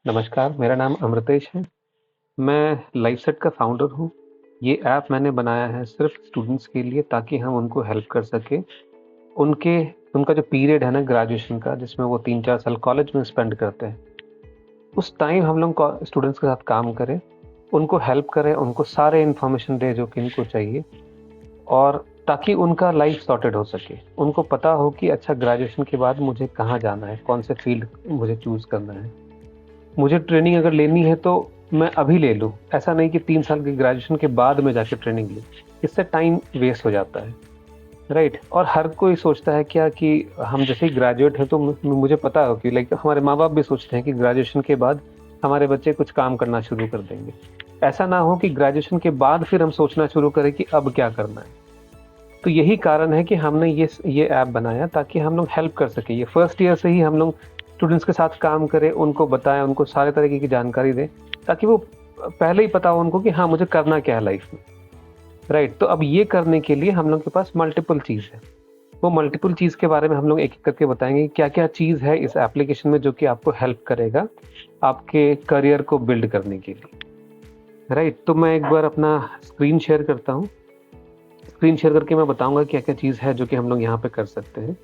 नमस्कार, मेरा नाम अमृतेश है। मैं लाइफसेट का फाउंडर हूँ। ये ऐप मैंने बनाया है सिर्फ़ स्टूडेंट्स के लिए ताकि हम उनको हेल्प कर सकें। उनके उनका जो पीरियड है ना ग्रेजुएशन का जिसमें वो 3-4 साल कॉलेज में स्पेंड करते हैं, उस टाइम हम लोग को स्टूडेंट्स के साथ काम करें, उनको हेल्प करें, उनको सारे इन्फॉर्मेशन दें जो कि इनको चाहिए और ताकि उनका लाइफ़ सॉर्टेड हो सके। उनको पता हो कि अच्छा ग्रेजुएशन के बाद मुझे कहाँ जाना है, कौन से फ़ील्ड मुझे चूज़ करना है। मुझे ट्रेनिंग अगर लेनी है तो मैं अभी ले लूँ। ऐसा नहीं कि 3 साल की ग्रेजुएशन के बाद मैं जाके ट्रेनिंग लूँ। इससे टाइम वेस्ट हो जाता है, राइट? और हर कोई सोचता है क्या कि हम जैसे ही ग्रेजुएट हैं तो मुझे पता हो कि लाइक हमारे माँ-बाप भी सोचते हैं कि ग्रेजुएशन के बाद हमारे बच्चे कुछ काम करना शुरू कर देंगे। ऐसा ना हो कि ग्रेजुएशन के बाद फिर हम सोचना शुरू करें कि अब क्या करना है। तो यही कारण है कि हमने ये ऐप बनाया ताकि हम लोग हेल्प कर सकें। ये फर्स्ट ईयर से ही हम लोग स्टूडेंट्स के साथ काम करें, उनको बताएँ, उनको सारे तरीके की जानकारी दें, ताकि वो पहले ही पता हो उनको कि हाँ, मुझे करना क्या है लाइफ में, राइट? तो अब ये करने के लिए हम लोग के पास मल्टीपल चीज़ है। वो मल्टीपल चीज़ के बारे में हम लोग एक-एक करके बताएँगे कि क्या-क्या चीज़ है इस एप्लीकेशन में जो कि आपको हेल्प करेगा, आपके करियर को बिल्ड करने के लिए, राइट? तो मैं एक बार अपना स्क्रीन शेयर करता हूँ। स्क्रीन शेयर करके मैं बताऊँगा क्या-क्या चीज़ है जो कि हम लोग यहाँ पे कर सकते हैं।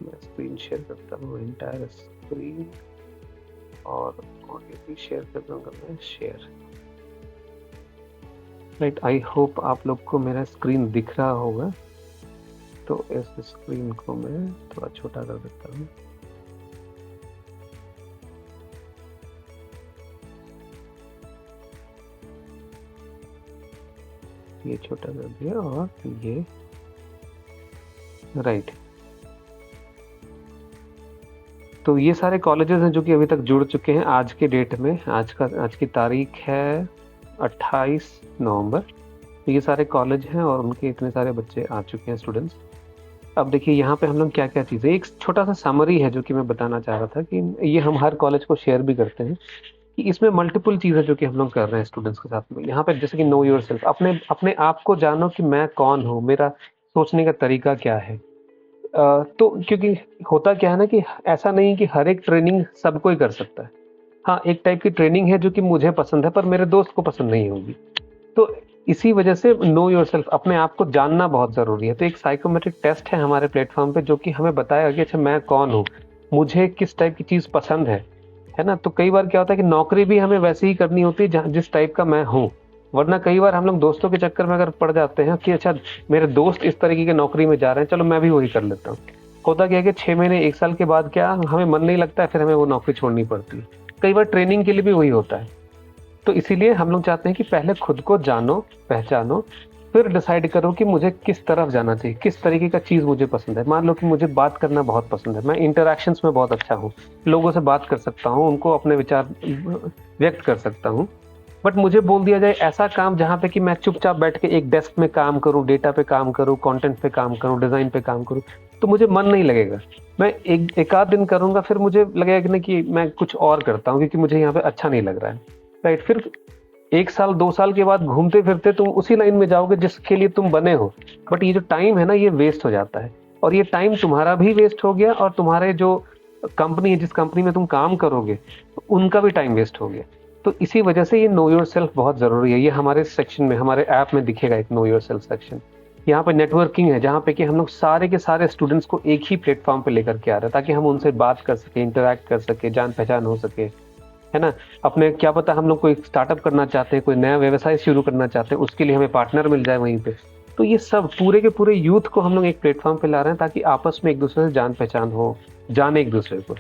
मैं स्क्रीन शेयर करता हूँ एंटायर स्क्रीन और ऑडियो भी शेयर कर दूँगा मैं शेयर। राइट, आई होप आप लोग को मेरा स्क्रीन दिख रहा होगा। तो इस स्क्रीन को मैं थोड़ा छोटा कर देता हूँ। ये छोटा कर दिया और ये राइट। तो ये सारे कॉलेजेस हैं जो कि अभी तक जुड़ चुके हैं आज के डेट में। आज की तारीख है 28 नवंबर। तो ये सारे कॉलेज हैं और उनके इतने सारे बच्चे आ चुके हैं स्टूडेंट्स। अब देखिए यहाँ पे हम लोग क्या-क्या चीज़ें एक छोटा-सा समरी है जो कि मैं बताना चाह रहा था कि ये हम हर कॉलेज को शेयर भी करते हैं कि इसमें मल्टीपल चीज़ें जो कि हम लोग कर रहे हैं स्टूडेंट्स के साथ में। यहाँ पे जैसे कि नो योरसेल्फ अपने अपने आप को जानो कि मैं कौन हूँ, मेरा सोचने का तरीका क्या है। तो क्योंकि होता क्या है ना कि ऐसा नहीं कि हर एक ट्रेनिंग सब कोई कर सकता है। हाँ, एक टाइप की ट्रेनिंग है जो कि मुझे पसंद है पर मेरे दोस्त को पसंद नहीं होगी। तो इसी वजह से नो योरसेल्फ अपने आप को जानना बहुत ज़रूरी है। तो एक साइकोमेट्रिक टेस्ट है हमारे प्लेटफ़ॉर्म पे जो कि हमें बताएगा कि अच्छा मैं कौन हूँ? मुझे किस टाइप की चीज़ पसंद है ना? तो कई बार क्या होता है कि नौकरी भी हमें वैसे ही करनी होती है जहाँ जिस टाइप का मैं हूँ। वरना कई बार हम लोग दोस्तों के चक्कर में अगर पड़ जाते हैं कि अच्छा मेरे दोस्त इस तरीके की नौकरी में जा रहे हैं, चलो मैं भी वही कर लेता हूँ। होता क्या है कि 6 महीने 1 साल के बाद क्या हमें मन नहीं लगता है, फिर हमें वो नौकरी छोड़नी पड़ती है। कई बार ट्रेनिंग के लिए भी वही होता है। तो इसीलिए हम लोग चाहते हैं कि पहले खुद को जानो, पहचानो, फिर डिसाइड करो कि मुझे किस तरफ जाना चाहिए, किस तरीके का चीज़ मुझे पसंद है। मान लो कि मुझे बात करना बहुत पसंद है, मैं इंटरैक्शंस में बहुत अच्छा हूँ, लोगों से बात कर सकता हूँ, उनको अपने विचार व्यक्त कर सकता हूँ। बट मुझे बोल दिया जाए ऐसा काम जहाँ पे कि मैं चुपचाप बैठ के एक डेस्क में काम करूँ, डेटा पे काम करूँ, कंटेंट पे काम करूँ, डिज़ाइन पे काम करूँ, तो मुझे मन नहीं लगेगा। मैं एक एक आध दिन करूँगा, फिर मुझे लगेगा कि नहीं कि मैं कुछ और करता हूँ क्योंकि मुझे यहाँ पे अच्छा नहीं लग रहा है। राइट, फिर 1 साल 2 साल के बाद घूमते-फिरते तुम उसी लाइन में जाओगे जिसके लिए तुम बने हो। बट ये जो टाइम है ना ये वेस्ट हो जाता है और ये टाइम तुम्हारा भी वेस्ट हो गया और तुम्हारे जो कंपनी है जिस कंपनी में तुम काम करोगे, उनका भी टाइम वेस्ट हो गया। तो इसी वजह से ये नो योरसेल्फ बहुत ज़रूरी है। ये हमारे सेक्शन में हमारे ऐप में दिखेगा एक नो योरसेल्फ सेक्शन। यहाँ पे नेटवर्किंग है जहाँ पे कि हम लोग सारे के सारे स्टूडेंट्स को एक ही प्लेटफ़ॉर्म पे लेकर के आ रहे हैं ताकि हम उनसे बात कर सकें, इंटरैक्ट कर सकें, जान-पहचान हो सके। है ना? अपने क्या पता हम लोग कोई स्टार्टअप करना चाहते हैं, कोई नया व्यवसाय शुरू करना चाहते हैं, उसके लिए हमें पार्टनर मिल जाए वहीं पे। तो ये सब पूरे के पूरे यूथ को हम लोग एक प्लेटफ़ॉर्म पे ला रहे हैं ताकि आपस में एक-दूसरे से जान-पहचान हो, जाने एक-दूसरे को।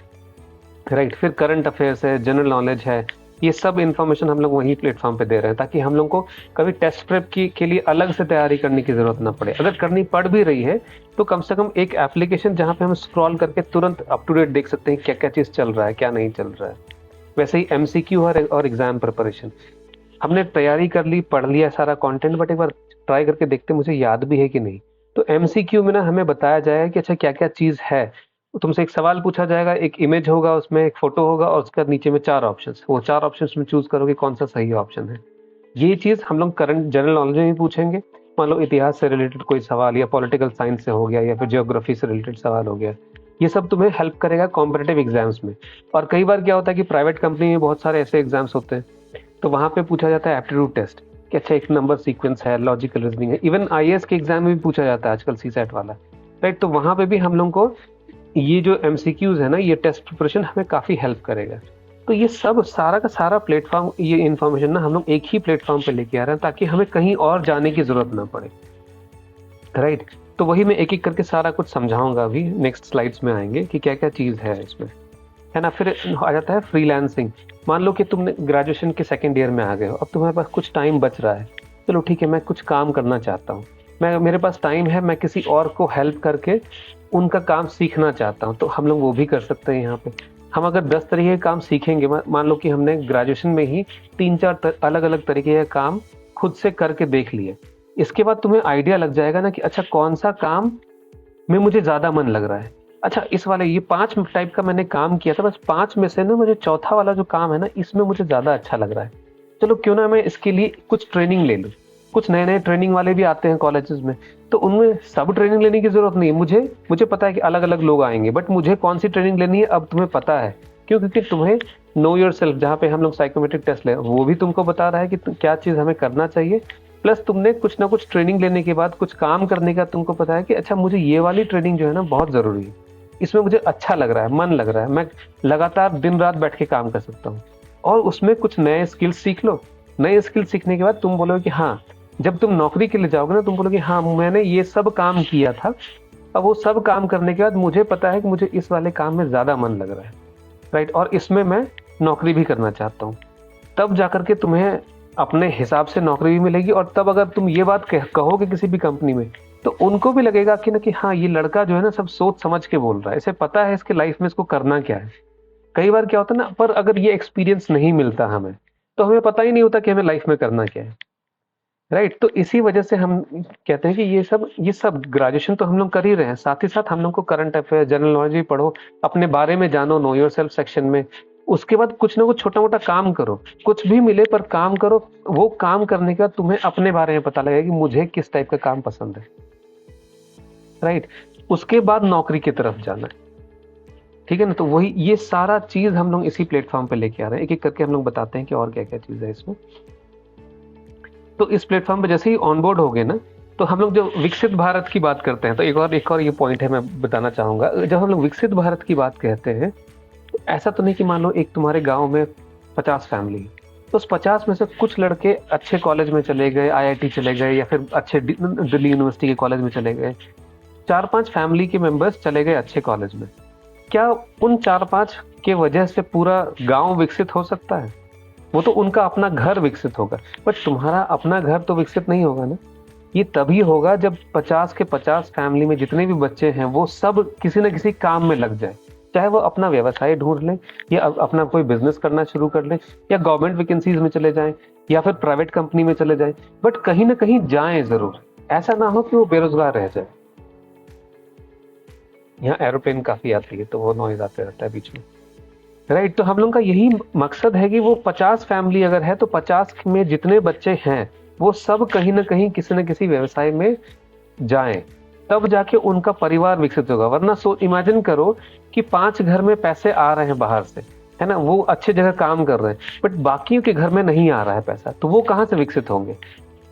राइट, फिर करंट अफेयर्स है, जनरल नॉलेज है, ये सब इन्फॉर्मेशन हम लोग वहीं प्लेटफ़ॉर्म पे दे रहे हैं ताकि हम लोग को कभी टेस्ट प्रेप की के लिए अलग से तैयारी करने की ज़रूरत ना पड़े। अगर करनी पड़ भी रही है, तो कम से कम एक एप्लीकेशन जहाँ पे हम स्क्रॉल करके तुरंत अप टू डेट देख सकते हैं क्या-क्या चीज़ चल रहा है, क्या नहीं चल रहा है। वैसे ही एमसीक्यू और एग्जाम प्रिपरेशन हमने तैयारी कर ली, पढ़ लिया सारा कंटेंट बट एक बार ट्राई करके देखते मुझे याद भी है कि नहीं। तो एमसीक्यू में ना हमें बताया जाएगा कि अच्छा क्या-क्या चीज़ है। तो तुमसे एक सवाल पूछा जाएगा, एक इमेज होगा, उसमें एक फ़ोटो होगा और उसके बाद नीचे में 4 ऑप्शंस। वो 4 ऑप्शंस में चूज़ करोगे कौन-सा सही ऑप्शन है। ये चीज़ हम लोग करंट जनरल नॉलेज में भी पूछेंगे। मान लो इतिहास से रिलेटेड कोई सवाल या पॉलिटिकल साइंस से हो गया या फिर ज्योग्राफी से रिलेटेड सवाल हो गया। ये सब तुम्हें हेल्प करेगा कॉम्पिटिटिव एग्जाम्स में। और कई बार क्या होता है कि प्राइवेट कंपनी में बहुत सारे ऐसे एग्जाम्स होते हैं, तो वहाँ पे पूछा जाता है एप्टीट्यूड टेस्ट कि अच्छा एक नंबर सीक्वेंस है, लॉजिकल रीजनिंग है। इवन आईएएस के एग्जाम में भी पूछा जाता है आजकल सीसेट वाला, राइट। तो वहाँ पे भी हम लोग को ये जो एमसीक्यूज है ना, ये टेस्ट प्रिपरेशन हमें काफ़ी हेल्प करेगा। तो ये सब सारा का सारा प्लेटफॉर्म, ये इन्फॉर्मेशन ना हम लोग एक ही प्लेटफॉर्म पे लेके आ रहे हैं ताकि हमें कहीं और जाने की जरूरत ना पड़े, राइट। तो वही मैं एक एक करके सारा कुछ समझाऊंगा, अभी नेक्स्ट स्लाइड्स में आएंगे कि क्या क्या चीज़ है इसमें, है ना। फिर आ जाता है फ्रीलांसिंग। मान लो कि तुमने ग्रेजुएशन के सेकेंड ईयर में आ गए हो, अब तुम्हारे पास कुछ टाइम बच रहा है, चलो ठीक है मैं कुछ काम करना चाहता हूँ, मेरे पास टाइम है, मैं किसी और को हेल्प करके उनका काम सीखना चाहता हूँ, तो हम लोग वो भी कर सकते हैं। यहाँ पे हम अगर 10 तरीके के काम सीखेंगे, मान लो कि हमने ग्रेजुएशन में ही 3-4 अलग अलग तरीके के काम खुद से करके देख लिए, इसके बाद तुम्हें आइडिया लग जाएगा ना कि अच्छा कौन सा काम में मुझे ज़्यादा मन लग रहा है। अच्छा इस वाले ये 5 टाइप का मैंने काम किया था, बस 5 में से ना मुझे चौथा वाला जो काम है ना, इसमें मुझे ज़्यादा अच्छा लग रहा है, चलो क्यों ना मैं इसके लिए कुछ ट्रेनिंग ले लूँ। कुछ नए नए ट्रेनिंग वाले भी आते हैं कॉलेजेस में, तो उनमें सब ट्रेनिंग लेने की जरूरत नहीं है। मुझे पता है कि अलग अलग लोग आएंगे, बट मुझे कौन सी ट्रेनिंग लेनी है अब तुम्हें पता है। क्यों? क्योंकि तुम्हें नो योर सेल्फ, जहाँ पे हम लोग साइकोमेट्रिक टेस्ट ले, वो भी तुमको बता रहा है कि क्या चीज़ हमें करना चाहिए, प्लस तुमने कुछ ना कुछ ट्रेनिंग लेने के बाद कुछ काम करने का तुमको पता है कि अच्छा मुझे ये वाली ट्रेनिंग जो है ना बहुत ज़रूरी है, इसमें मुझे अच्छा लग रहा है, मन लग रहा है, मैं लगातार दिन रात बैठ के काम कर सकता हूँ। और उसमें कुछ नए स्किल्स सीख लो। नए स्किल सीखने के बाद तुम बोलोगे कि हाँ, जब तुम नौकरी के लिए जाओगे ना, तुम बोलोगे हाँ मैंने ये सब काम किया था, अब वो सब काम करने के बाद मुझे पता है कि मुझे इस वाले काम में ज़्यादा मन लग रहा है, राइट, और इसमें मैं नौकरी भी करना चाहता हूँ। तब जाकर के तुम्हें अपने हिसाब से नौकरी भी मिलेगी। और तब अगर तुम ये बात कहोगे किसी भी कंपनी में, तो उनको भी लगेगा कि ना कि हाँ ये लड़का जो है ना सब सोच समझ के बोल रहा है, इसे पता है इसके लाइफ में इसको करना क्या है। कई बार क्या होता है ना, पर अगर ये एक्सपीरियंस नहीं मिलता हमें, तो हमें पता ही नहीं होता कि हमें लाइफ में करना क्या है, राइट। तो इसी वजह से हम कहते हैं कि ये सब ग्रेजुएशन तो हम लोग कर ही रहे हैं, साथ ही साथ हम लोग को करंट अफेयर, जनरल नॉलेज भी पढ़ो, अपने बारे में जानो, नो योर सेल्फ सेक्शन में। उसके बाद कुछ ना कुछ छोटा मोटा काम करो, कुछ भी मिले पर काम करो। वो काम करने के बाद तुम्हें अपने बारे में पता लगेगा कि मुझे किस टाइप का काम पसंद है, राइट। उसके बाद नौकरी की तरफ जाना है, ठीक है ना। तो वही ये सारा चीज हम लोग इसी प्लेटफॉर्म पे लेके आ रहे हैं, एक एक करके हम लोग बताते हैं कि और क्या क्या चीज है इसमें। तो इस प्लेटफॉर्म पे जैसे ही ऑनबोर्ड हो गए ना, तो हम लोग जो विकसित भारत की बात करते हैं, तो एक और ये पॉइंट है मैं बताना चाहूंगा। जब हम लोग विकसित भारत की बात कहते हैं, तो ऐसा तो नहीं कि मान लो एक तुम्हारे गांव में 50 फैमिली, तो उस 50 में से कुछ लड़के अच्छे कॉलेज में चले गए, आईआईटी चले गए, या फिर अच्छे दिल्ली यूनिवर्सिटी के कॉलेज में चले गए, 4-5 फैमिली के मेंबर्स चले गए अच्छे कॉलेज में। क्या उन 4-5 के वजह से पूरा गांव विकसित हो सकता है? वो तो उनका अपना घर विकसित होगा, बट तुम्हारा अपना घर तो विकसित नहीं होगा ना। ये तभी होगा जब 50 के 50 फैमिली में जितने भी बच्चे हैं वो सब किसी न किसी काम में लग जाए, चाहे वो अपना व्यवसाय ढूंढ लें, या अपना कोई बिजनेस करना शुरू कर लें, या गवर्नमेंट वैकेंसीज में चले जाएं, या फिर प्राइवेट कंपनी में चले जाएं, बट कहीं ना कहीं जाएं जरूर। ऐसा ना हो कि वो बेरोजगार रह जाए। यहाँ एरोप्लेन काफी आती है तो वो नॉइज आते रहता है बीच में, राइट। तो हम लोग का यही मकसद है कि वो 50 फैमिली अगर है, तो 50 में जितने बच्चे हैं वो सब कहीं ना कहीं किसी न किसी व्यवसाय में जाएं, तब जाके उनका परिवार विकसित होगा। वरना इमेजिन करो कि 5 घर में पैसे आ रहे हैं बाहर से, है ना, वो अच्छे जगह काम कर रहे हैं, बट बाकियों के घर में नहीं आ रहा है पैसा, तो वो कहाँ से विकसित होंगे?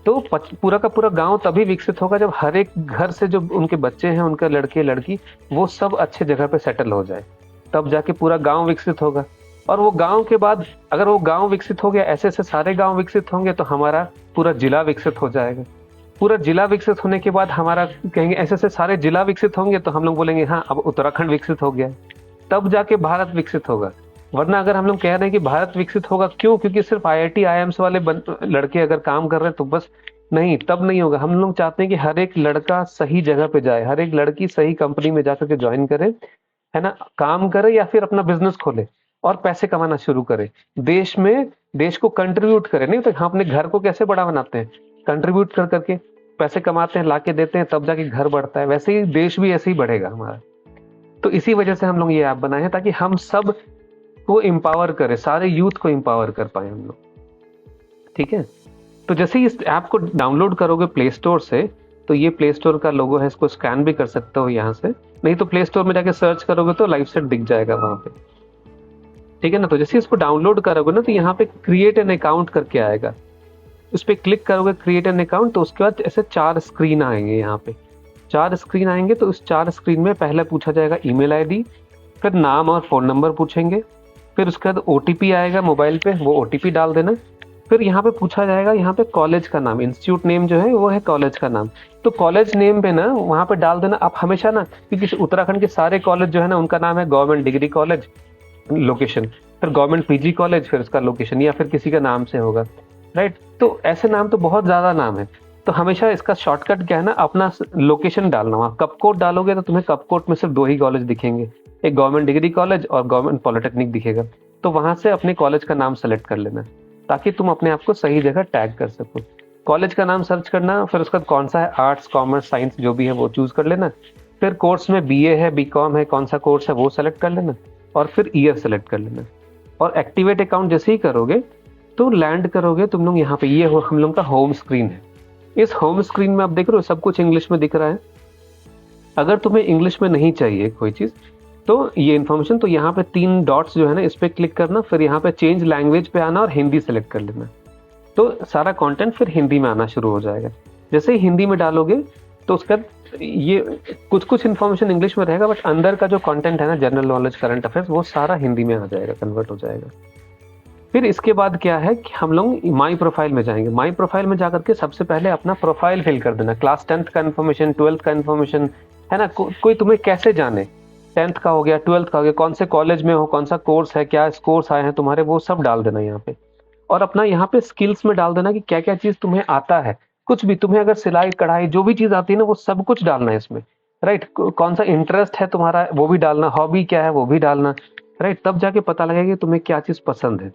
तो पूरा का पूरा गांव तभी विकसित होगा जब हर एक घर से जो उनके बच्चे हैं, उनके लड़के लड़की, वो सब अच्छे जगह पे सेटल हो जाए, तब जाके पूरा गांव विकसित होगा। और वो गांव के बाद अगर वो गांव विकसित हो गया, ऐसे ऐसे सारे गांव विकसित होंगे, तो हमारा पूरा जिला विकसित हो जाएगा। पूरा जिला विकसित होने के बाद हमारा कहेंगे ऐसे ऐसे सारे जिला विकसित होंगे, तो हम लोग बोलेंगे हाँ अब उत्तराखंड विकसित हो गया, तब जाके भारत विकसित होगा। वरना अगर हम लोग कह रहे हैं कि भारत विकसित होगा, क्यों? क्योंकि सिर्फ आईआईटी आईआईएम्स वाले लड़के अगर काम कर रहे हैं तो बस नहीं, तब नहीं होगा। हम लोग चाहते हैं कि हर एक लड़का सही जगह पे जाए, हर एक लड़की सही कंपनी में जाकर के ज्वाइन करे, है ना, काम करे या फिर अपना बिजनेस खोले और पैसे कमाना शुरू करे, देश को कंट्रीब्यूट करे। नहीं तो हम अपने घर को कैसे बड़ा बनाते हैं? कंट्रीब्यूट कर करके पैसे कमाते हैं, लाके देते हैं, तब जाके घर बढ़ता है। वैसे ही देश भी ऐसे ही बढ़ेगा हमारा। तो इसी वजह से हम लोग ये ऐप बनाए हैं, ताकि हम सब को एम्पावर करें, सारे यूथ को एम्पावर कर पाए हम लोग, ठीक है। तो जैसे ही इस ऐप को डाउनलोड करोगे प्ले स्टोर से, तो ये प्ले स्टोर का लोगो है, इसको स्कैन भी कर सकते हो यहाँ से, नहीं तो प्ले स्टोर में जाके सर्च करोगे तो लाइव सेट दिख जाएगा वहाँ पे, ठीक है ना। तो जैसे इसको डाउनलोड करोगे ना तो यहाँ पे क्रिएट एन अकाउंट करके आएगा, उस पर क्लिक करोगे क्रिएट एन अकाउंट, तो उसके बाद ऐसे 4 स्क्रीन आएंगे, यहाँ पे 4 स्क्रीन आएंगे। तो उस 4 स्क्रीन में पहले पूछा जाएगा ईमेल आईडी, फिर नाम और फ़ोन नंबर पूछेंगे, फिर उसके बाद ओटीपी आएगा मोबाइल पे, वो ओटीपी डाल देना। फिर यहाँ पे पूछा जाएगा यहाँ पे कॉलेज का नाम, इंस्टीट्यूट नेम जो है वो है कॉलेज का नाम, तो कॉलेज नेम पे ना वहाँ पे डाल देना आप हमेशा ना, क्योंकि उत्तराखंड के सारे कॉलेज जो है ना उनका नाम है गवर्नमेंट डिग्री कॉलेज लोकेशन, फिर गवर्नमेंट पीजी कॉलेज, फिर उसका लोकेशन, या फिर किसी का नाम से होगा, राइट। तो ऐसे नाम तो बहुत ज़्यादा नाम है, तो हमेशा इसका शॉर्टकट क्या है ना, अपना लोकेशन डालना। वहाँ कप कोट डालोगे तो तुम्हें कप कोट में सिर्फ 2 ही कॉलेज दिखेंगे, एक गवर्नमेंट डिग्री कॉलेज और गवर्नमेंट पॉलिटेक्निक दिखेगा, तो वहाँ से अपने कॉलेज का नाम सेलेक्ट कर लेना ताकि तुम अपने आप को सही जगह टैग कर सको। कॉलेज का नाम सर्च करना, फिर उसका कौन सा है, आर्ट्स कॉमर्स साइंस जो भी है वो चूज कर लेना, फिर कोर्स में बीए है बीकॉम है कौन सा कोर्स है वो सेलेक्ट कर लेना, और फिर ईयर सेलेक्ट कर लेना। और एक्टिवेट अकाउंट जैसे ही करोगे तो लैंड करोगे तुम लोग यहाँ पे, ये हम लोग का होम स्क्रीन है। इस होम स्क्रीन में आप देख रहे हो सब कुछ इंग्लिश में दिख रहा है। अगर तुम्हें इंग्लिश में नहीं चाहिए कोई चीज़ तो ये इन्फॉर्मेशन, तो यहाँ पे 3 डॉट्स जो है ना इस पर क्लिक करना, फिर यहाँ पे चेंज लैंग्वेज पे आना और हिंदी सेलेक्ट कर लेना, तो सारा कंटेंट फिर हिंदी में आना शुरू हो जाएगा। जैसे ही हिंदी में डालोगे तो उसका ये कुछ इन्फॉर्मेशन इंग्लिश में रहेगा, बट अंदर का जो कंटेंट है ना जनरल नॉलेज करंट अफेयर्स वो सारा हिंदी में आ जाएगा, कन्वर्ट हो जाएगा। फिर इसके बाद क्या है कि हम लोग माई प्रोफाइल में जाएंगे। माई प्रोफाइल में जाकर के सबसे पहले अपना प्रोफाइल फिल कर देना, क्लास 10th का इन्फॉर्मेशन, 12th का इन्फॉर्मेशन, है ना। कोई तुम्हें कैसे जाने, 10th का हो गया, 12th का हो गया, कौन से कॉलेज में हो, कौन सा कोर्स है, क्या स्कोर्स आए हैं तुम्हारे, वो सब डाल देना यहाँ पे। और अपना यहाँ पे स्किल्स में डाल देना कि क्या क्या चीज़ तुम्हें आता है, कुछ भी तुम्हें अगर सिलाई कढ़ाई जो भी चीज़ आती है ना वो सब कुछ डालना है इसमें, राइट। कौन सा इंटरेस्ट है तुम्हारा वो भी डालना, हॉबी क्या है वो भी डालना, राइट। तब जाके पता लगेगा कि तुम्हें क्या चीज़ पसंद है।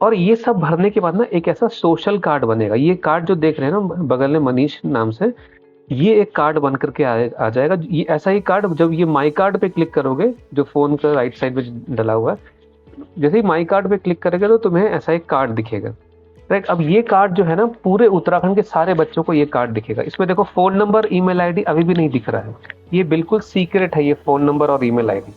और ये सब भरने के बाद ना एक ऐसा सोशल कार्ड बनेगा, ये कार्ड जो देख रहे हैं ना बगल में मनीष नाम से, ये एक कार्ड बन करके आ जाएगा। ये ऐसा ही कार्ड जब ये माई कार्ड पे क्लिक करोगे, जो फोन का राइट साइड में डला हुआ है, जैसे ही माई कार्ड पे क्लिक करेगा तो तुम्हें ऐसा एक कार्ड दिखेगा, राइट। अब ये कार्ड जो है ना पूरे उत्तराखंड के सारे बच्चों को ये कार्ड दिखेगा। इसमें देखो फोन नंबर ईमेल आईडी अभी भी नहीं दिख रहा है, ये बिल्कुल सीक्रेट है, ये फोन नंबर और ईमेल आईडी।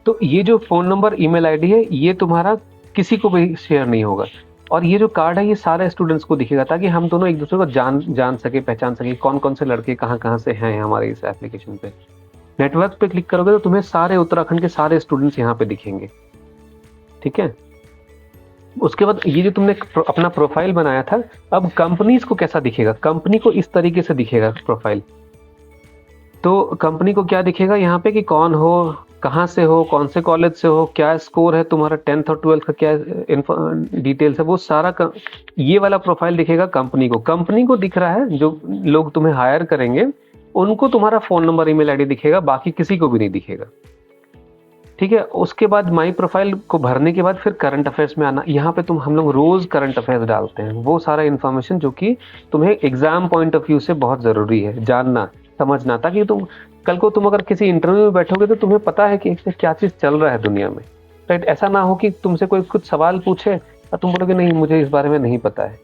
तो ये जो फोन नंबर ईमेल आईडी है ये तुम्हारा किसी को भी शेयर नहीं होगा, और ये जो कार्ड है ये सारे स्टूडेंट्स को दिखेगा ताकि हम दोनों एक दूसरे को जान सके, पहचान सके कौन कौन से लड़के कहाँ कहाँ से हैं हमारे इस एप्लीकेशन पे। नेटवर्क पे क्लिक करोगे तो तुम्हें सारे उत्तराखंड के सारे स्टूडेंट्स यहाँ पे दिखेंगे, ठीक है। उसके बाद ये जो तुमने अपना प्रोफाइल बनाया था, अब कंपनीज को कैसा दिखेगा, कंपनी को इस तरीके से दिखेगा प्रोफाइल। तो कंपनी को क्या दिखेगा यहाँ पे कि कौन हो, कहाँ से हो, कौन से कॉलेज से हो, क्या स्कोर है तुम्हारा 10th और 12th का, क्या डिटेल्स है, वो सारा ये वाला प्रोफाइल दिखेगा कंपनी को। कंपनी को दिख रहा है जो लोग तुम्हें हायर करेंगे उनको तुम्हारा फ़ोन नंबर ईमेल आईडी दिखेगा, बाकी किसी को भी नहीं दिखेगा, ठीक है। उसके बाद माई प्रोफाइल को भरने के बाद फिर करंट अफेयर्स में आना। यहाँ पे हम लोग रोज़ करंट अफेयर्स डालते हैं, वो सारा इन्फॉर्मेशन जो कि तुम्हें एग्जाम पॉइंट ऑफ व्यू से बहुत ज़रूरी है जानना समझना, ताकि तुम कल को तुम अगर किसी इंटरव्यू में बैठोगे तो तुम्हें पता है कि क्या चीज़ चल रहा है दुनिया में, राइट। ऐसा ना हो कि तुमसे कोई कुछ सवाल पूछे और तुम बोलोगे नहीं मुझे इस बारे में नहीं पता है,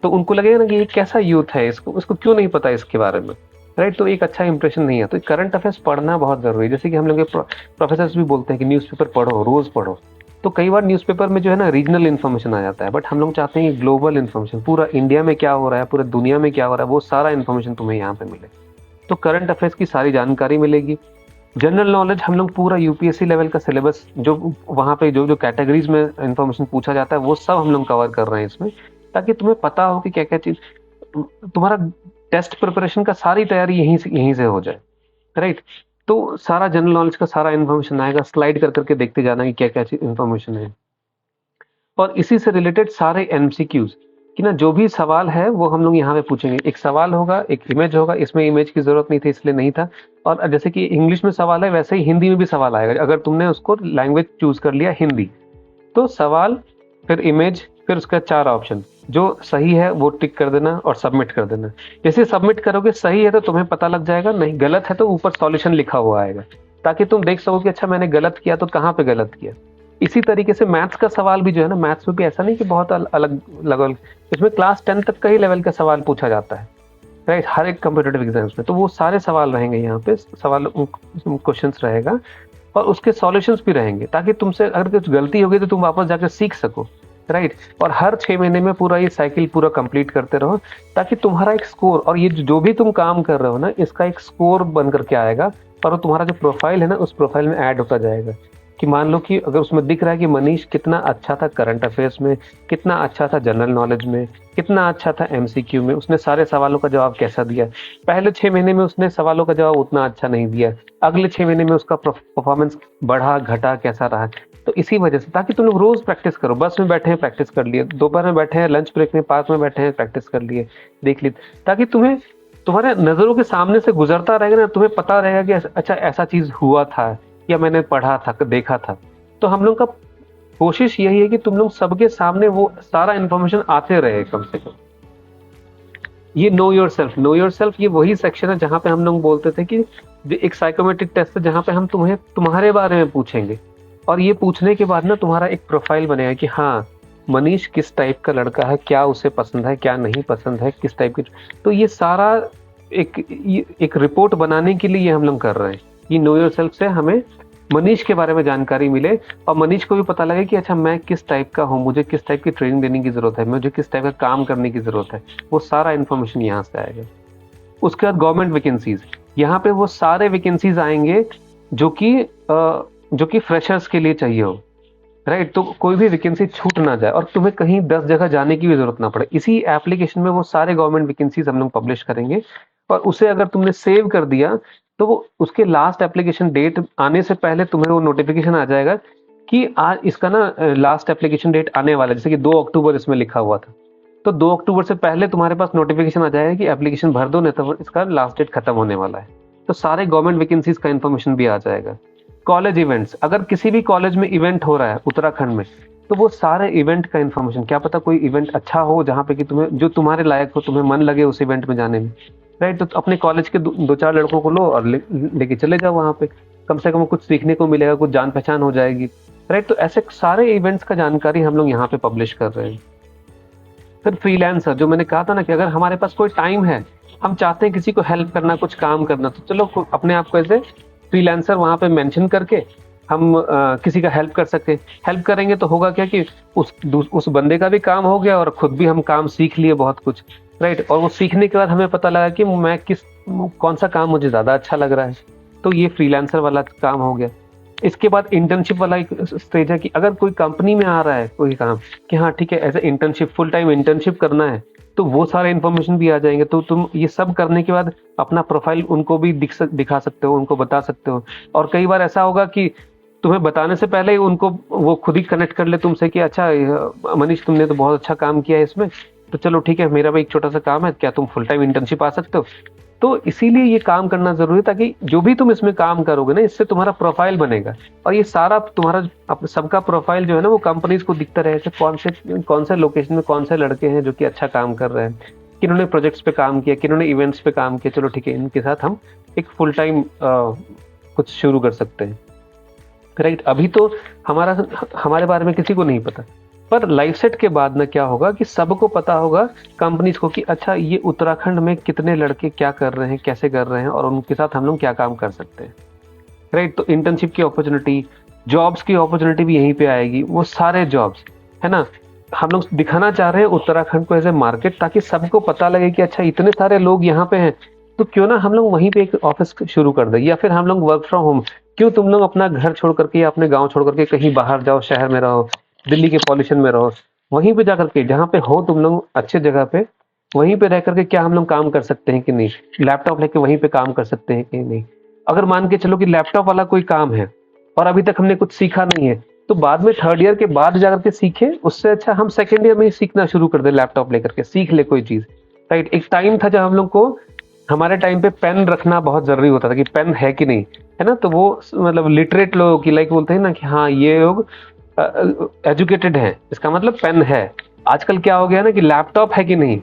तो उनको लगेगा ना कि ये कैसा यूथ है, इसको क्यों नहीं पता इसके बारे में, राइट। तो एक अच्छा इंप्रेशन नहीं है। तो करंट अफेयर्स पढ़ना बहुत ज़रूरी है। जैसे कि हम लोग प्रोफेसर्स भी बोलते हैं कि न्यूज़पेपर पढ़ो, रोज़ पढ़ो, तो कई बार न्यूज़पेपर में जो है ना रीजनल इन्फॉर्मेशन आ जाता है, बट हम लोग चाहते हैं कि ग्लोबल इन्फॉर्मेशन, पूरा इंडिया में क्या हो रहा है, पूरे दुनिया में क्या हो रहा है, वो सारा इन्फॉर्मेशन तुम्हें यहाँ पे मिले। तो करंट अफेयर्स की सारी जानकारी मिलेगी। जनरल नॉलेज हम लोग पूरा यूपीएससी लेवल का सिलेबस, जो वहाँ पे जो कैटेगरीज में इन्फॉर्मेशन पूछा जाता है वो सब हम लोग कवर कर रहे हैं इसमें, ताकि तुम्हें पता हो कि क्या क्या चीज़, तुम्हारा टेस्ट प्रिपरेशन का सारी तैयारी यहीं से हो जाए, राइट। तो सारा जनरल नॉलेज का सारा इन्फॉर्मेशन आएगा, स्लाइड कर करके देखते जाना कि क्या क्या इन्फॉर्मेशन है। और इसी से रिलेटेड सारे एमसीक्यूज कि ना जो भी सवाल है वो हम लोग यहाँ पे पूछेंगे। एक सवाल होगा, एक इमेज होगा, इसमें इमेज की जरूरत नहीं थी इसलिए नहीं था। और जैसे कि इंग्लिश में सवाल है वैसे ही हिंदी में भी सवाल आएगा, अगर तुमने उसको लैंग्वेज चूज कर लिया हिंदी। तो सवाल, फिर इमेज, फिर उसका 4 ऑप्शन, जो सही है वो टिक कर देना और सबमिट कर देना। जैसे सबमिट करोगे सही है तो तुम्हें पता लग जाएगा, नहीं गलत है तो ऊपर सॉल्यूशन लिखा हुआ आएगा, ताकि तुम देख सको कि अच्छा मैंने गलत किया तो कहाँ पे गलत किया। इसी तरीके से मैथ्स का सवाल भी जो है ना, मैथ्स में भी ऐसा नहीं कि बहुत अलग लेवल, इसमें क्लास 10 तक का ही लेवल का सवाल पूछा जाता है, राइट, हर एक कम्पिटिटिव एग्जाम्स में। तो वो सारे सवाल रहेंगे यहाँ पे, सवाल क्वेश्चंस रहेगा और उसके सॉल्यूशंस भी रहेंगे, ताकि तुमसे अगर कुछ गलती होगी तो तुम वापस जाकर सीख सको, राइट। और हर 6 महीने में पूरा ये साइकिल पूरा कंप्लीट करते रहो, ताकि तुम्हारा एक स्कोर, और ये जो भी तुम काम कर रहे हो ना, इसका एक स्कोर बन करके आएगा, और वो तुम्हारा जो प्रोफाइल है ना, उस प्रोफाइल में ऐड होता जाएगा। कि मान लो कि अगर उसमें दिख रहा है कि मनीष कितना अच्छा था करंट अफेयर्स में, कितना अच्छा था जनरल नॉलेज में, कितना अच्छा था एमसीक्यू में, उसने सारे सवालों का जवाब कैसा दिया, पहले 6 महीने में उसने सवालों का जवाब उतना अच्छा नहीं दिया, अगले 6 महीने में उसका परफॉर्मेंस बढ़ा घटा कैसा रहा। तो इसी वजह से, ताकि तुम लोग रोज प्रैक्टिस करो, बस में बैठे हैं प्रैक्टिस कर लिए, दोपहर में बैठे हैं लंच ब्रेक में, पार्क में बैठे हैं प्रैक्टिस कर लिए, देख ली, ताकि तुम्हें तुम्हारे नजरों के सामने से गुजरता रहेगा ना, तुम्हें पता रहेगा कि अच्छा ऐसा चीज हुआ था, या मैंने पढ़ा था, देखा था। तो हम लोग का कोशिश यही है कि तुम लोग सबके सामने वो सारा इन्फॉर्मेशन आते रहे कम से कम। ये know your self, know your self, ये वही सेक्शन है जहाँ पे हम लोग बोलते थे कि एक साइकोमेट्रिक टेस्ट है जहाँ पे हम तुम्हें तुम्हारे बारे में पूछेंगे, और ये पूछने के बाद ना तुम्हारा एक प्रोफाइल बनेगा कि हाँ मनीष किस टाइप का लड़का है, क्या उसे पसंद है, क्या नहीं पसंद है, किस टाइप की। तो ये सारा एक रिपोर्ट बनाने के लिए ये हम लोग कर रहे हैं। ये नो योर सेल्फ से हमें मनीष के बारे में जानकारी मिले, और मनीष को भी पता लगे कि अच्छा मैं किस टाइप का हूँ, मुझे किस टाइप की ट्रेनिंग देने की जरूरत है, मुझे किस टाइप का काम करने की जरूरत है। वो सारा इन्फॉर्मेशन यहाँ से आएगा। उसके बाद गवर्नमेंट वैकेंसीज, यहाँ पे वो सारे वैकेंसीज आएंगे जो कि फ्रेशर्स के लिए चाहिए हो, राइट। तो कोई भी वैकेंसी छूट ना जाए और तुम्हें कहीं 10 जगह जाने की भी जरूरत ना पड़े। इसी एप्लीकेशन में वो सारे गवर्नमेंट वैकेंसीज हम लोग पब्लिश करेंगे, और उसे अगर तुमने सेव कर दिया तो वो उसके लास्ट एप्लीकेशन डेट आने से पहले तुम्हें वो नोटिफिकेशन आ जाएगा कि आज इसका ना लास्ट एप्लीकेशन डेट आने वाला है। जैसे कि 2 अक्टूबर इसमें लिखा हुआ था, तो 2 अक्टूबर से पहले तुम्हारे पास नोटिफिकेशन आ जाएगा कि एप्लीकेशन भर दो, नहीं तो इसका लास्ट डेट खत्म होने वाला है। तो सारे गवर्नमेंट वैकेंसीज का इन्फॉर्मेशन भी आ जाएगा। कॉलेज इवेंट्स, अगर किसी भी कॉलेज में इवेंट हो रहा है उत्तराखंड में, तो वो सारे इवेंट का इन्फॉर्मेशन, क्या पता कोई इवेंट अच्छा हो जहाँ पे कि तुम्हें जो तुम्हारे लायक हो, तुम्हें मन लगे उस इवेंट में जाने में, राइट। तो अपने कॉलेज के 2-4 लड़कों को लो और लेके चले जाओ वहाँ पे, कम से कम कुछ सीखने को मिलेगा, कुछ जान पहचान हो जाएगी, राइट। तो ऐसे सारे इवेंट्स का जानकारी हम लोग यहाँ पे पब्लिश कर रहे हैं। फिर फ्रीलांसर, जो मैंने कहा था ना कि अगर हमारे पास कोई टाइम है, हम चाहते हैं किसी को हेल्प करना, कुछ काम करना, तो चलो अपने आप को ऐसे फ्रीलांसर वहाँ पे मेंशन करके हम किसी का हेल्प कर सकते हैं। हेल्प करेंगे तो होगा क्या कि उस बंदे का भी काम हो गया और खुद भी हम काम सीख लिए बहुत कुछ, राइट। और वो सीखने के बाद हमें पता लगा कि मैं कौन सा काम मुझे ज़्यादा अच्छा लग रहा है, तो ये फ्रीलांसर वाला काम हो गया। इसके बाद इंटर्नशिप वाला एक स्टेज है कि अगर कोई कंपनी में आ रहा है कोई काम कि हाँ ठीक है ऐसे इंटर्नशिप, फुल टाइम इंटर्नशिप करना है, तो वो सारे इन्फॉर्मेशन भी आ जाएंगे। तो तुम ये सब करने के बाद अपना प्रोफाइल उनको भी दिखा सकते हो, उनको बता सकते हो। और कई बार ऐसा होगा कि तुम्हें बताने से पहले ही उनको वो खुद ही कनेक्ट कर ले तुमसे कि अच्छा मनीष तुमने तो बहुत अच्छा काम किया है इसमें, तो चलो ठीक है मेरा भी एक छोटा सा काम है, क्या तुम फुल टाइम इंटर्नशिप आ सकते हो। तो इसीलिए ये काम करना जरूरी है, ताकि जो भी तुम इसमें काम करोगे ना, इससे तुम्हारा प्रोफाइल बनेगा। और ये सारा तुम्हारा सबका प्रोफाइल जो है ना, वो कंपनीज को दिखता रहेगा कौन से लोकेशन में कौन से लड़के हैं जो कि अच्छा काम कर रहे हैं, किन्होंने प्रोजेक्ट्स पे काम किया, किन्होंने इवेंट्स पे काम किया, चलो ठीक है इनके साथ हम एक फुल टाइम कुछ शुरू कर सकते हैं, राइट। अभी तो हमारे बारे में किसी को नहीं पता, पर लाइफ सेट के बाद ना क्या होगा कि सबको पता होगा कंपनीज को कि अच्छा ये उत्तराखंड में कितने लड़के क्या कर रहे हैं, कैसे कर रहे हैं, और उनके साथ हम लोग क्या काम कर सकते हैं, राइट। तो इंटर्नशिप की अपॉर्चुनिटी, जॉब्स की अपॉर्चुनिटी भी यहीं पे आएगी, वो सारे जॉब्स, है ना। हम लोग दिखाना चाह रहे हैं उत्तराखंड को एज ए मार्केट, ताकि सबको पता लगे कि अच्छा इतने सारे लोग यहाँ पे हैं, तो क्यों ना हम लोग वहीं पे एक ऑफिस शुरू कर दें, या फिर हम लोग वर्क फ्रॉम होम, क्यों तुम लोग अपना घर छोड़ करके या अपने गांव छोड़ करके कहीं बाहर जाओ, शहर में रहो, दिल्ली के पॉल्यूशन में रहो, वहीं पे जाकर के जहाँ पे हो तुम लोग अच्छे जगह पे, वहीं पे रह करके क्या हम लोग काम कर सकते हैं कि नहीं, लैपटॉप लेके वहीं पे काम कर सकते हैं कि नहीं। अगर मान के चलो कि लैपटॉप वाला कोई काम है और अभी तक हमने कुछ सीखा नहीं है, तो बाद में 3rd ईयर के बाद जाकर के सीखे, उससे अच्छा हम 2nd ईयर में ही सीखना शुरू कर दे, लैपटॉप लेकर के सीख ले कोई चीज, राइट। एक टाइम था जब हम लोग को, हमारे टाइम पे पेन रखना बहुत जरूरी होता था कि पेन है कि नहीं, है ना। तो वो मतलब लिटरेट लोगों की, लाइक बोलते हैं ना कि हाँ ये लोग एजुकेटेड हैं, इसका मतलब पेन है। आजकल क्या हो गया ना कि लैपटॉप है कि नहीं,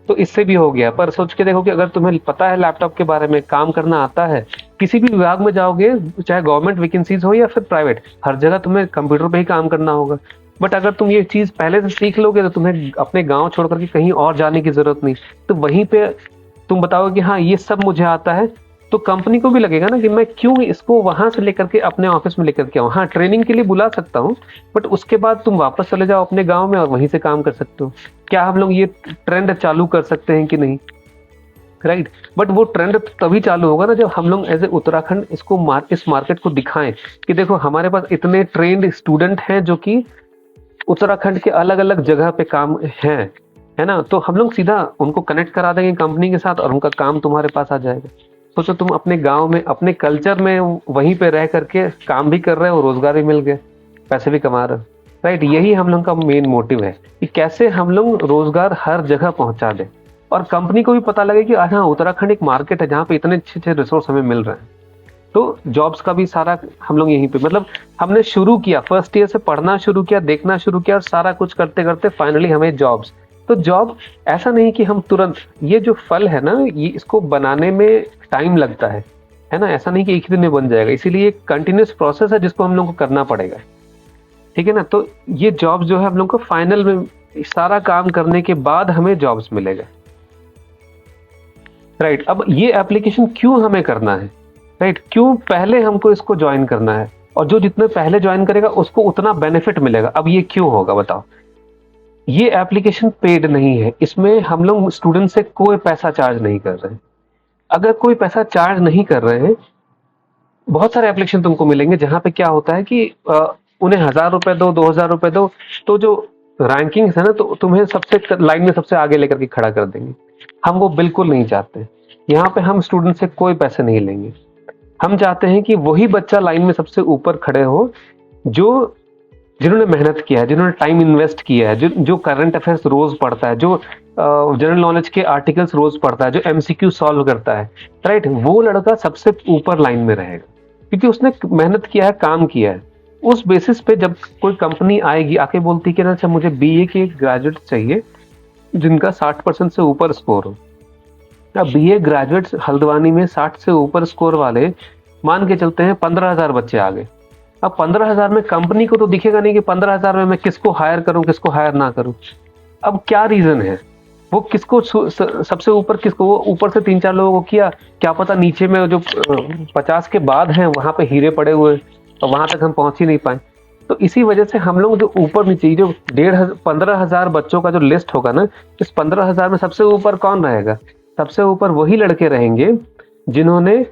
तो इससे भी हो गया। पर सोच के देखो कि अगर तुम्हें पता है लैपटॉप के बारे में, काम करना आता है, किसी भी विभाग में जाओगे, चाहे गवर्नमेंट वैकेंसीज हो या फिर प्राइवेट, हर जगह तुम्हें कंप्यूटर पे ही काम करना होगा। बट अगर तुम ये चीज पहले से सीख लोगे तो तुम्हें अपने गांव छोड़ करके कहीं और जाने की जरूरत नहीं, तो वहीं पे तुम बताओगे कि हाँ ये सब मुझे आता है, तो कंपनी को भी लगेगा ना कि मैं क्यों इसको वहां से लेकर के अपने ऑफिस में लेकर के आऊँ। हाँ ट्रेनिंग के लिए बुला सकता हूँ, बट उसके बाद तुम वापस चले जाओ अपने गांव में और वहीं से काम कर सकते हो। क्या हम लोग ये ट्रेंड चालू कर सकते हैं कि नहीं? राइट। बट वो ट्रेंड तभी चालू होगा ना जब हम लोग एज ए उत्तराखंड इसको इस मार्केट को दिखाएं कि देखो हमारे पास इतने ट्रेंड स्टूडेंट हैं जो कि उत्तराखंड के अलग अलग जगह पे काम है ना। तो हम लोग सीधा उनको कनेक्ट करा देंगे कंपनी के साथ और उनका काम तुम्हारे पास आ जाएगा। सोचो तुम अपने गांव में अपने कल्चर में वहीं पे रह करके काम भी कर रहे हो, रोजगार भी मिल गया, पैसे भी कमा रहे हो। राइट, यही हम लोग का मेन मोटिव है कि कैसे हम लोग रोजगार हर जगह पहुंचा दें और कंपनी को भी पता लगे कि हाँ उत्तराखंड एक मार्केट है जहाँ पे इतने अच्छे अच्छे रिसोर्स हमें मिल रहे हैं। तो जॉब्स का भी सारा हम लोग यहीं पे मतलब हमने शुरू किया, फर्स्ट ईयर से पढ़ना शुरू किया, देखना शुरू किया और सारा कुछ करते करते फाइनली हमें जॉब्स। तो जॉब ऐसा नहीं कि हम तुरंत, ये जो फल है ना ये इसको बनाने में टाइम लगता है ना, ऐसा नहीं कि एक ही दिन में बन जाएगा। इसीलिए एक कंटिन्यूस प्रोसेस है जिसको हम लोग को करना पड़ेगा, ठीक है ना। तो ये जॉब्स जो है हम लोग को फाइनल में सारा काम करने के बाद हमें जॉब्स मिलेगा। राइट, अब ये एप्लीकेशन क्यों हमें करना है, राइट, क्यों पहले हमको इसको ज्वाइन करना है और जो जितने पहले ज्वाइन करेगा उसको उतना बेनिफिट मिलेगा। अब ये क्यों होगा बताओ? ये एप्लीकेशन पेड नहीं है, इसमें हम लोग स्टूडेंट से कोई पैसा चार्ज नहीं कर रहे हैं। अगर कोई पैसा चार्ज नहीं कर रहे हैं, बहुत सारे एप्लीकेशन तुमको मिलेंगे जहां पे क्या होता है कि उन्हें 1,000 रुपए दो, 2,000 रुपए दो, तो जो रैंकिंग है ना तो तुम्हें सबसे लाइन में सबसे आगे लेकर के खड़ा कर देंगे। हम वो बिल्कुल नहीं चाहते। यहाँ पे हम स्टूडेंट से कोई पैसे नहीं लेंगे। हम चाहते हैं कि वही बच्चा लाइन में सबसे ऊपर खड़े हो जो जिन्होंने मेहनत किया है, जिन्होंने टाइम इन्वेस्ट किया है, जो करंट अफेयर्स रोज पढ़ता है, जो जनरल नॉलेज के आर्टिकल्स रोज पढ़ता है, जो एमसीक्यू सॉल्व करता है। राइट, वो लड़का सबसे ऊपर लाइन में रहेगा क्योंकि उसने मेहनत किया है, काम किया है। उस बेसिस पे जब कोई कंपनी आएगी आके बोलती है कि ना अच्छा मुझे बीए के ग्रेजुएट चाहिए जिनका 60% से ऊपर स्कोर हो। अब बीए ग्रेजुएट्स हल्द्वानी में 60 से ऊपर स्कोर वाले मान के चलते हैं 15,000 बच्चे आ गए। अब 15,000 में कंपनी को तो दिखेगा नहीं कि 15,000 में मैं किसको हायर करूं किसको हायर ना करूं। अब क्या रीजन है, वो किसको सबसे ऊपर किसको, वो ऊपर से 3-4 लोगों को किया, क्या पता नीचे में जो 50 के बाद हैं वहां पे हीरे पड़े हुए और वहां तक हम पहुंच ही नहीं पाए। तो इसी वजह से हम लोग जो ऊपर नीचे जो 15,000 बच्चों का जो लिस्ट होगा ना, इस 15,000 में सबसे ऊपर कौन रहेगा? सबसे ऊपर वही लड़के रहेंगे जिन्होंने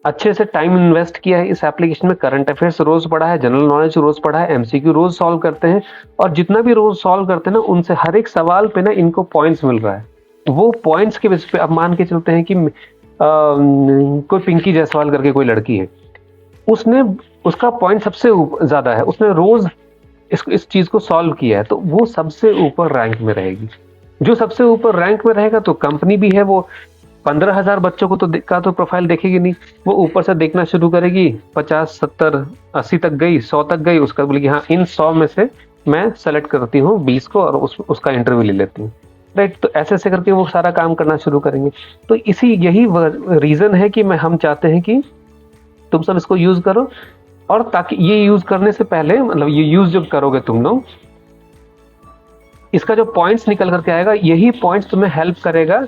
अच्छे से टाइम इन्वेस्ट किया है इस एप्लीकेशन में, करंट अफेयर्स रोज पढ़ा है, जनरल नॉलेज रोज पढ़ा है, एमसीक्यू रोज सॉल्व करते हैं और जितना भी रोज सॉल्व करते हैं ना उनसे हर एक सवाल पे ना इनको पॉइंट्स मिल रहा है। वो पॉइंट्स के बेस पे अब मान के चलते हैं कि कोई पिंकी जायसवाल करके कोई लड़की है, उसने उसका पॉइंट सबसे ज्यादा है, उसने रोज इस चीज को सॉल्व किया है, तो वो सबसे ऊपर रैंक में रहेगी। जो सबसे ऊपर रैंक में रहेगा तो कंपनी भी है वो 15,000 बच्चों को तो प्रोफाइल देखेगी नहीं, वो ऊपर से देखना शुरू करेगी, 50, 70, 80 तक गई, 100 तक गई, उसका बोलेगी हाँ इन 100 में से मैं सेलेक्ट करती हूँ 20 को और उसका इंटरव्यू ले लेती हूँ। राइट, तो ऐसे ऐसे करके वो सारा काम करना शुरू करेंगे। तो यही रीजन है कि हम चाहते हैं कि तुम सब इसको यूज करो और ताकि ये यूज करने से पहले मतलब ये यूज जब करोगे तुम लोग, इसका जो पॉइंट्स निकल करके आएगा यही पॉइंट्स तुम्हें हेल्प करेगा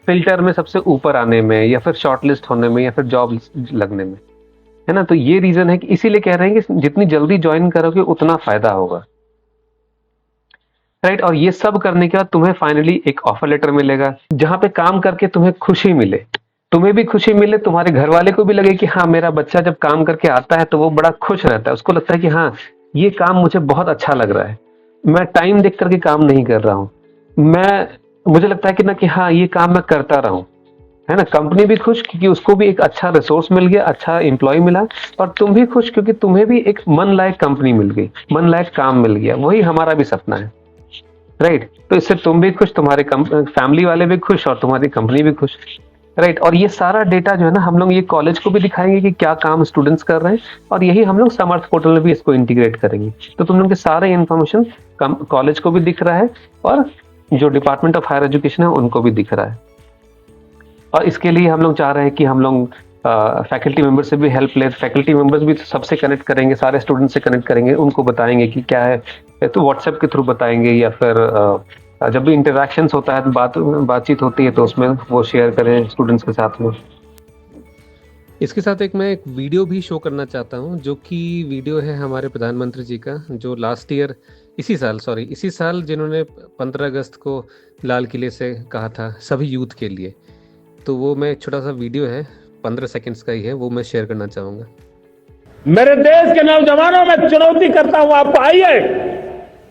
फिल्टर में सबसे ऊपर आने में या फिर शॉर्टलिस्ट होने में या फिर जॉब लगने में, है ना। तो ये रीजन है कि इसीलिए कह रहे हैं कि जितनी जल्दी ज्वाइन करोगे उतना फायदा होगा। राइट, और ये सब करने के बाद तुम्हें फाइनली एक ऑफर लेटर मिलेगा जहां पे काम करके तुम्हें खुशी मिले, तुम्हें भी खुशी मिले, तुम्हारे घर वाले को भी लगे कि हाँ मेरा बच्चा जब काम करके आता है तो वो बड़ा खुश रहता है, उसको लगता है कि हाँ ये काम मुझे बहुत अच्छा लग रहा है, मैं टाइम देख करके काम नहीं कर रहा हूँ, मुझे लगता है कि ना कि हाँ ये काम मैं करता रहूं, है ना। कंपनी भी खुश क्योंकि उसको भी एक अच्छा रिसोर्स मिल गया, अच्छा एम्प्लॉय मिला, और तुम भी खुश क्योंकि तुम्हें भी एक मन लायक कंपनी मिल गई, मन लायक काम मिल गया। वही हमारा भी सपना है। राइट, तो इससे तुम भी खुश, तुम्हारे फैमिली वाले भी खुश और तुम्हारी कंपनी भी खुश। राइट, और ये सारा डेटा जो है ना हम लोग ये कॉलेज को भी दिखाएंगे कि क्या काम स्टूडेंट्स कर रहे हैं और यही हम लोग समर्थ पोर्टल में भी इसको इंटीग्रेट करेंगे। तो तुम लोग के सारे इन्फॉर्मेशन कॉलेज को भी दिख रहा है और जो डिपार्टमेंट ऑफ हायर एजुकेशन है उनको भी दिख रहा है। और इसके लिए हम लोग चाह रहे हैं कि हम लोग फैकल्टी मेंबर से भी हेल्प ले, फैकल्टी मेंबर्स भी सबसे कनेक्ट करेंगे, सारे स्टूडेंट से कनेक्ट करेंगे, उनको बताएंगे कि क्या है, तो व्हाट्सएप के थ्रू बताएंगे या फिर जब भी इंटरेक्शंस होता है तो बातचीत होती है तो उसमें वो शेयर करें स्टूडेंट्स के साथ में। इसके साथ मैं एक वीडियो भी शो करना चाहता हूँ, जो कि वीडियो है हमारे प्रधानमंत्री जी का, जो लास्ट ईयर इसी साल जिन्होंने 15 अगस्त को लाल किले से कहा था सभी यूथ के लिए। तो वो मैं एक छोटा सा वीडियो है, 15 सेकंड्स का ही है, वो मैं शेयर करना चाहूँगा। मेरे देश के नौजवानों में चुनौती करता हूं, आप आइए,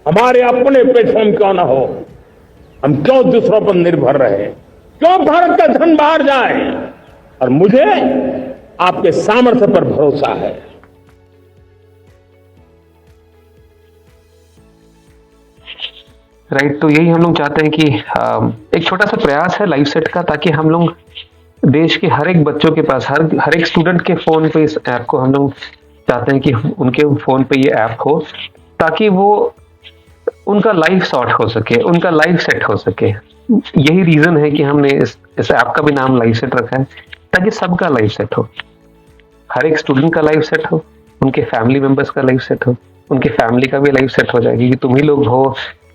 हमारे अपने प्लेटफॉर्म क्यों ना हो, हम क्यों दूसरों पर निर्भर रहे, क्यों भारत का धन बाहर जाए, और मुझे आपके सामर्थ्य पर भरोसा है। राइट, तो यही हम लोग चाहते हैं कि एक छोटा सा प्रयास है लाइव सेट का, ताकि हम लोग देश के हर एक बच्चों के पास, हर एक स्टूडेंट के फोन पे इस ऐप को हम लोग चाहते हैं कि उनके फोन पे ये ऐप हो, ताकि वो उनका लाइफ सॉर्ट हो सके, उनका लाइफ सेट हो सके। यही रीजन है कि हमने इस ऐप का भी नाम लाइफ सेट रखा है, ताकि सबका लाइफ सेट हो, हर एक स्टूडेंट का लाइफ सेट हो, उनके फैमिली मेंबर्स का लाइफ सेट हो, उनकी फैमिली का भी लाइफ सेट हो जाएगी कि तुम ही लोग हो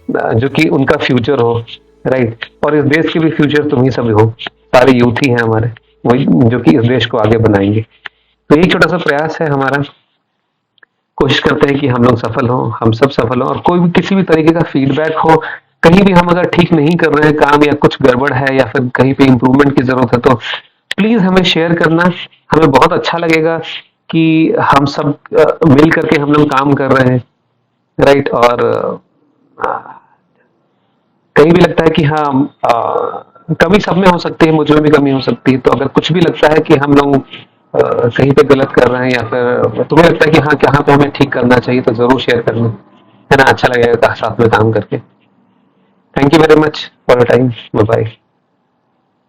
जो कि उनका फ्यूचर हो। राइट, और इस देश के भी फ्यूचर तुम ही सब हो, सारे यूथ ही हैं हमारे, वही जो कि इस देश को आगे बनाएंगे। तो यही छोटा सा प्रयास है हमारा, कोशिश करते हैं कि हम लोग सफल हों, हम सब सफल हों, और कोई भी किसी भी तरीके का फीडबैक हो, कहीं भी हम अगर ठीक नहीं कर रहे हैं काम, या कुछ गड़बड़ है, या फिर कहीं पे इम्प्रूवमेंट की जरूरत है, तो प्लीज हमें शेयर करना। हमें बहुत अच्छा लगेगा कि हम सब मिल करके हम लोग काम कर रहे हैं। राइट, और कहीं भी लगता है कि हाँ, कमी सब में हो सकती है, मुझ में भी कमी हो सकती है, तो अगर कुछ भी लगता है कि हम लोग कहीं पे गलत कर रहे हैं, या फिर तुम्हें लगता है कि हाँ कहाँ पे हमें ठीक करना चाहिए, तो जरूर शेयर करना, है ना। अच्छा लगेगा साथ में काम करके। Thank you very much for your time. Bye bye.